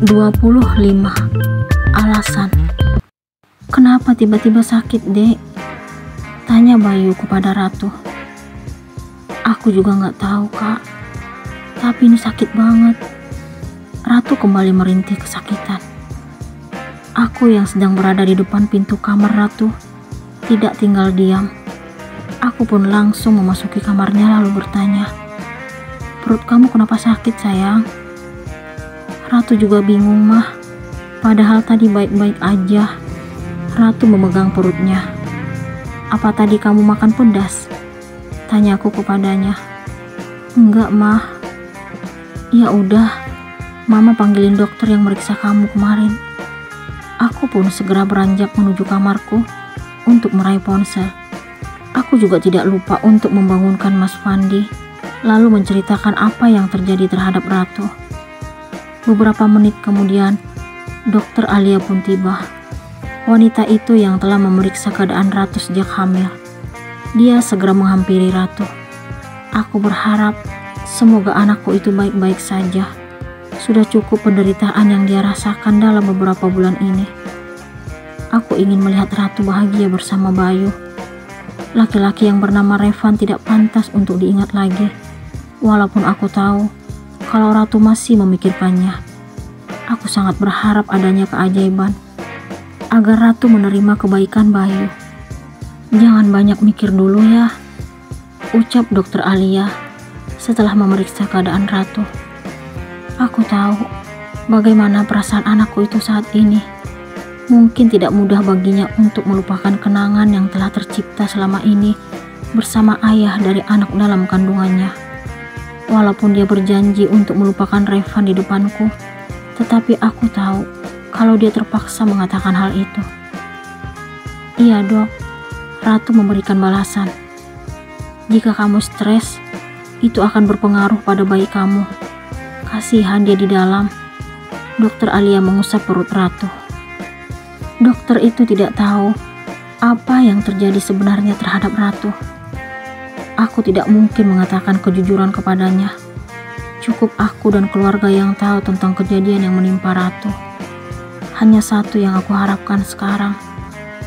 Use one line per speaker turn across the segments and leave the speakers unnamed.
25. Alasan. Kenapa tiba-tiba sakit, Dek? Tanya Bayu kepada Ratu. Aku juga nggak tahu, Kak. Tapi ini sakit banget. Ratu kembali merintih kesakitan. Aku yang sedang berada di depan pintu kamar Ratu tidak tinggal diam. Aku pun langsung memasuki kamarnya lalu bertanya, "Perut kamu kenapa sakit, sayang?" Ratu juga bingung, Mah. Padahal tadi baik-baik aja. Ratu memegang perutnya. "Apa tadi kamu makan pedas?" Tanyaku kepadanya. "Enggak, Mah." "Ya udah, Mama panggilin dokter yang meriksa kamu kemarin." Aku pun segera beranjak menuju kamarku untuk meraih ponsel. Aku juga tidak lupa untuk membangunkan Mas Fandi, lalu menceritakan apa yang terjadi terhadap Ratu. Beberapa menit kemudian, Dokter Alia pun tiba. Wanita itu yang telah memeriksa keadaan Ratu sejak hamil. Dia segera menghampiri Ratu. Aku berharap semoga anakku itu baik-baik saja. Sudah cukup penderitaan yang dia rasakan dalam beberapa bulan ini. Aku ingin melihat Ratu bahagia bersama Bayu. Laki-laki yang bernama Revan tidak pantas untuk diingat lagi. Walaupun aku tahu kalau Ratu masih memikirkannya. Aku sangat berharap adanya keajaiban agar Ratu menerima kebaikan Bayu. "Jangan banyak mikir dulu ya," ucap Dokter Alia setelah memeriksa keadaan Ratu. Aku tahu bagaimana perasaan anakku itu saat ini. Mungkin tidak mudah baginya untuk melupakan kenangan yang telah tercipta selama ini bersama ayah dari anak dalam kandungannya. Walaupun dia berjanji untuk melupakan Revan di depanku, tetapi aku tahu kalau dia terpaksa mengatakan hal itu. "Iya, Dok," Ratu memberikan balasan. "Jika kamu stres, itu akan berpengaruh pada bayi kamu. Kasihan dia di dalam." Dokter Alia mengusap perut Ratu. Dokter itu tidak tahu apa yang terjadi sebenarnya terhadap Ratu. Aku tidak mungkin mengatakan kejujuran kepadanya. Cukup aku dan keluarga yang tahu tentang kejadian yang menimpa Ratu. Hanya satu yang aku harapkan sekarang.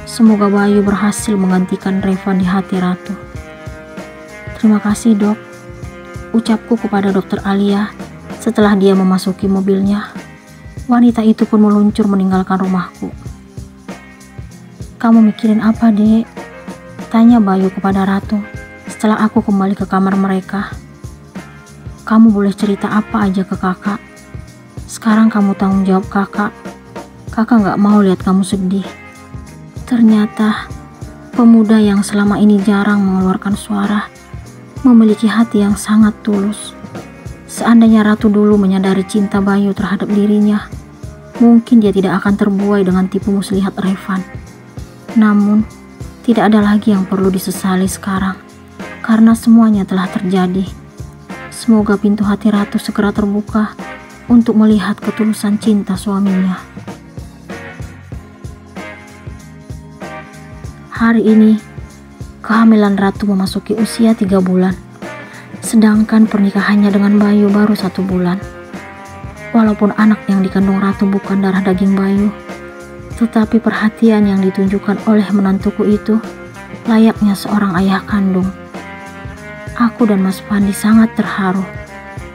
Semoga Bayu berhasil menggantikan Revan di hati Ratu. "Terima kasih, Dok," ucapku kepada Dokter Alia setelah dia memasuki mobilnya. Wanita itu pun meluncur meninggalkan rumahku. "Kamu mikirin apa, Dek?" tanya Bayu kepada Ratu setelah aku kembali ke kamar mereka. "Kamu boleh cerita apa aja ke kakak. Sekarang kamu tanggung jawab kakak. Kakak gak mau lihat kamu sedih." Ternyata pemuda yang selama ini jarang mengeluarkan suara memiliki hati yang sangat tulus. Seandainya Ratu dulu menyadari cinta Bayu terhadap dirinya, mungkin dia tidak akan terbuai dengan tipu muslihat Revan. Namun, tidak ada lagi yang perlu disesali sekarang, karena semuanya telah terjadi. Semoga pintu hati Ratu segera terbuka untuk melihat ketulusan cinta suaminya. Hari ini, kehamilan Ratu memasuki usia 3 bulan, sedangkan pernikahannya dengan Bayu baru 1 bulan. Walaupun anak yang dikandung Ratu bukan darah daging Bayu, tetapi perhatian yang ditunjukkan oleh menantuku itu layaknya seorang ayah kandung. Aku dan Mas Fandi sangat terharu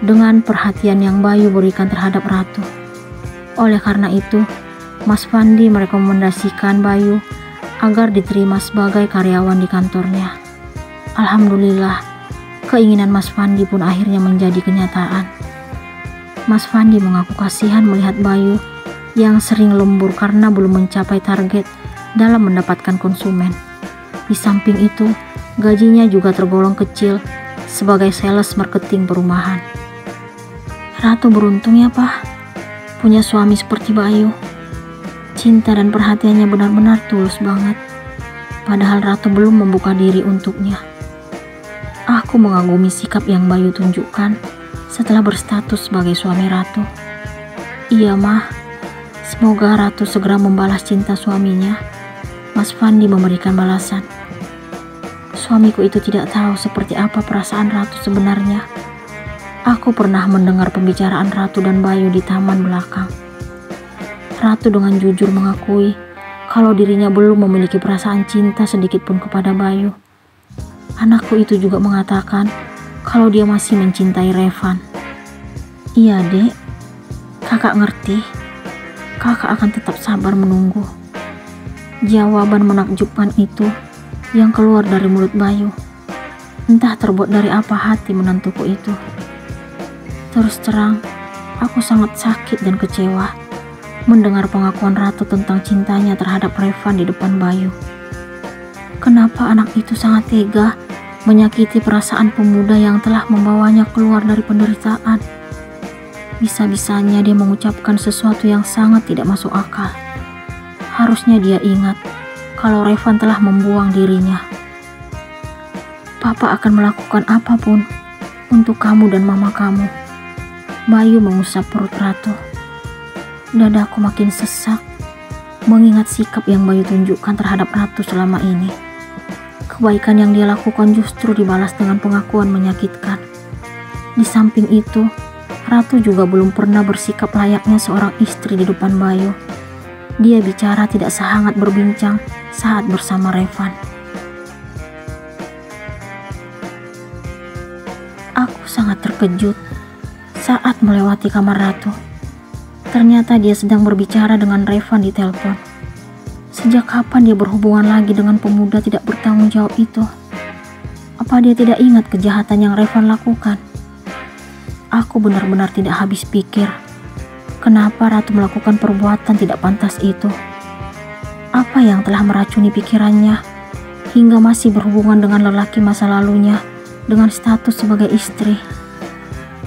dengan perhatian yang Bayu berikan terhadap Ratu. Oleh karena itu, Mas Fandi merekomendasikan Bayu agar diterima sebagai karyawan di kantornya. Alhamdulillah, keinginan Mas Fandi pun akhirnya menjadi kenyataan. Mas Fandi mengaku kasihan melihat Bayu yang sering lembur karena belum mencapai target dalam mendapatkan konsumen. Di samping itu, gajinya juga tergolong kecil sebagai sales marketing perumahan. Ratu beruntung ya, Pak, punya suami seperti Bayu. Cinta dan perhatiannya benar-benar tulus banget. Padahal Ratu belum membuka diri untuknya. Aku mengagumi sikap yang Bayu tunjukkan setelah berstatus sebagai suami Ratu. "Iya, Mah. Semoga Ratu segera membalas cinta suaminya." Mas Fandi memberikan balasan. "Suamiku itu tidak tahu seperti apa perasaan Ratu sebenarnya. Aku pernah mendengar pembicaraan Ratu dan Bayu di taman belakang. Ratu dengan jujur mengakui kalau dirinya belum memiliki perasaan cinta sedikit pun kepada Bayu. Anakku itu juga mengatakan kalau dia masih mencintai Revan. Iya dek, kakak ngerti. Kakak akan tetap sabar menunggu. Jawaban menakjubkan itu yang keluar dari mulut Bayu. Entah terbuat dari apa hati menantuku itu. Terus terang, aku sangat sakit dan kecewa mendengar pengakuan Ratu tentang cintanya terhadap Revan di depan Bayu. Kenapa anak itu sangat tega menyakiti perasaan pemuda yang telah membawanya keluar dari penderitaan? Bisa-bisanya dia mengucapkan sesuatu yang sangat tidak masuk akal. Harusnya dia ingat kalau Revan telah membuang dirinya. Papa akan melakukan apapun untuk kamu dan mama kamu. Bayu mengusap perut Ratu. Dadaku makin sesak mengingat sikap yang Bayu tunjukkan terhadap Ratu selama ini. Kebaikan yang dia lakukan justru dibalas dengan pengakuan menyakitkan. Di samping itu, Ratu juga belum pernah bersikap layaknya seorang istri di depan Bayu. Dia bicara tidak sehangat berbincang saat bersama Revan. Aku sangat terkejut saat melewati kamar Ratu. Ternyata dia sedang berbicara dengan Revan di telepon. Sejak kapan dia berhubungan lagi dengan pemuda tidak bertanggung jawab itu? Apa dia tidak ingat kejahatan yang Revan lakukan? Aku benar-benar tidak habis pikir. Kenapa Ratu melakukan perbuatan tidak pantas itu? Apa yang telah meracuni pikirannya hingga masih berhubungan dengan lelaki masa lalunya dengan status sebagai istri?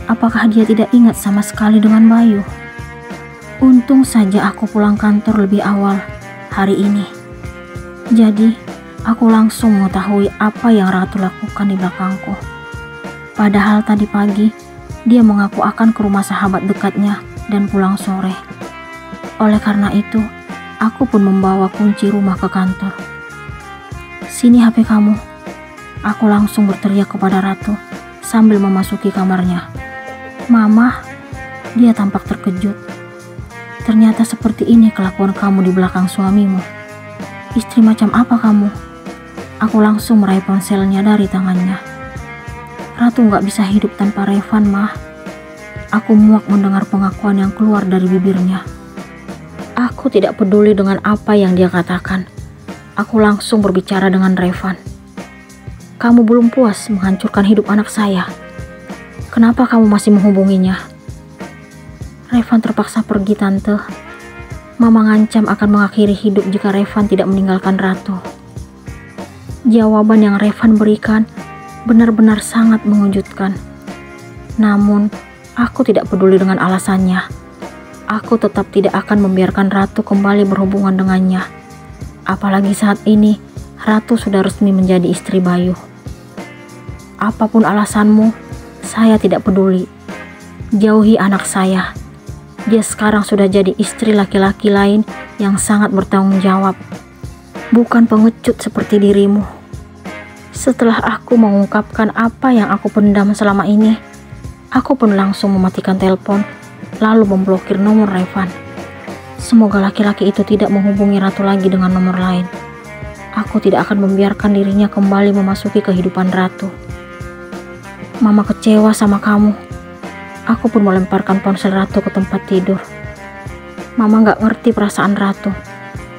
Apakah dia tidak ingat sama sekali dengan Bayu? Untung saja aku pulang kantor lebih awal hari ini. Jadi, aku langsung mengetahui apa yang Ratu lakukan di belakangku. Padahal tadi pagi, dia mengaku akan ke rumah sahabat dekatnya dan pulang sore. Oleh karena itu, aku pun membawa kunci rumah ke kantor. Sini HP kamu. Aku langsung berteriak kepada Ratu sambil memasuki kamarnya. Mama, dia tampak terkejut. Ternyata seperti ini kelakuan kamu di belakang suamimu. Istri macam apa kamu? Aku langsung meraih ponselnya dari tangannya. Ratu gak bisa hidup tanpa Revan, Mah. Aku muak mendengar pengakuan yang keluar dari bibirnya. Aku tidak peduli dengan apa yang dia katakan. Aku langsung berbicara dengan Revan. Kamu belum puas menghancurkan hidup anak saya. Kenapa kamu masih menghubunginya? Revan terpaksa pergi, Tante. Mama ngancam akan mengakhiri hidup jika Revan tidak meninggalkan Ratu. Jawaban yang Revan berikan benar-benar sangat mengejutkan. Namun, aku tidak peduli dengan alasannya. Aku tetap tidak akan membiarkan Ratu kembali berhubungan dengannya. Apalagi saat ini, Ratu sudah resmi menjadi istri Bayu. Apapun alasanmu, saya tidak peduli. Jauhi anak saya. Dia sekarang sudah jadi istri laki-laki lain yang sangat bertanggung jawab. Bukan pengecut seperti dirimu. Setelah aku mengungkapkan apa yang aku pendam selama ini, aku pun langsung mematikan telepon, lalu memblokir nomor Revan. Semoga laki-laki itu tidak menghubungi Ratu lagi dengan nomor lain. Aku tidak akan membiarkan dirinya kembali memasuki kehidupan Ratu. Mama kecewa sama kamu. Aku pun melemparkan ponsel Ratu ke tempat tidur. Mama gak ngerti perasaan Ratu.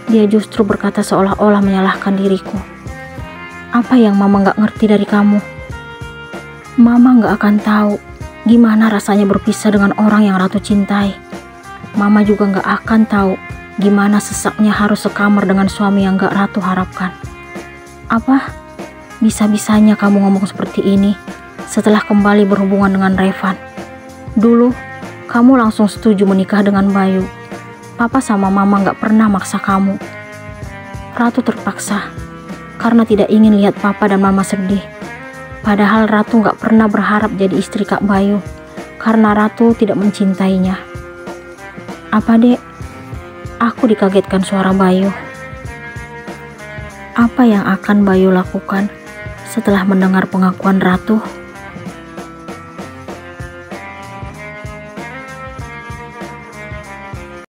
Dia justru berkata seolah-olah menyalahkan diriku. Apa yang Mama gak ngerti dari kamu? Mama gak akan tahu gimana rasanya berpisah dengan orang yang Ratu cintai. Mama juga gak akan tahu gimana sesaknya harus sekamar dengan suami yang gak Ratu harapkan. Apa? Bisa-bisanya kamu ngomong seperti ini setelah kembali berhubungan dengan Revan. Dulu, kamu langsung setuju menikah dengan Bayu. Papa sama Mama gak pernah maksa kamu. Ratu terpaksa karena tidak ingin lihat Papa dan Mama sedih. Padahal Ratu gak pernah berharap jadi istri Kak Bayu karena Ratu tidak mencintainya. Apa, Dek? Aku dikagetkan suara Bayu. Apa yang akan Bayu lakukan setelah mendengar pengakuan Ratu?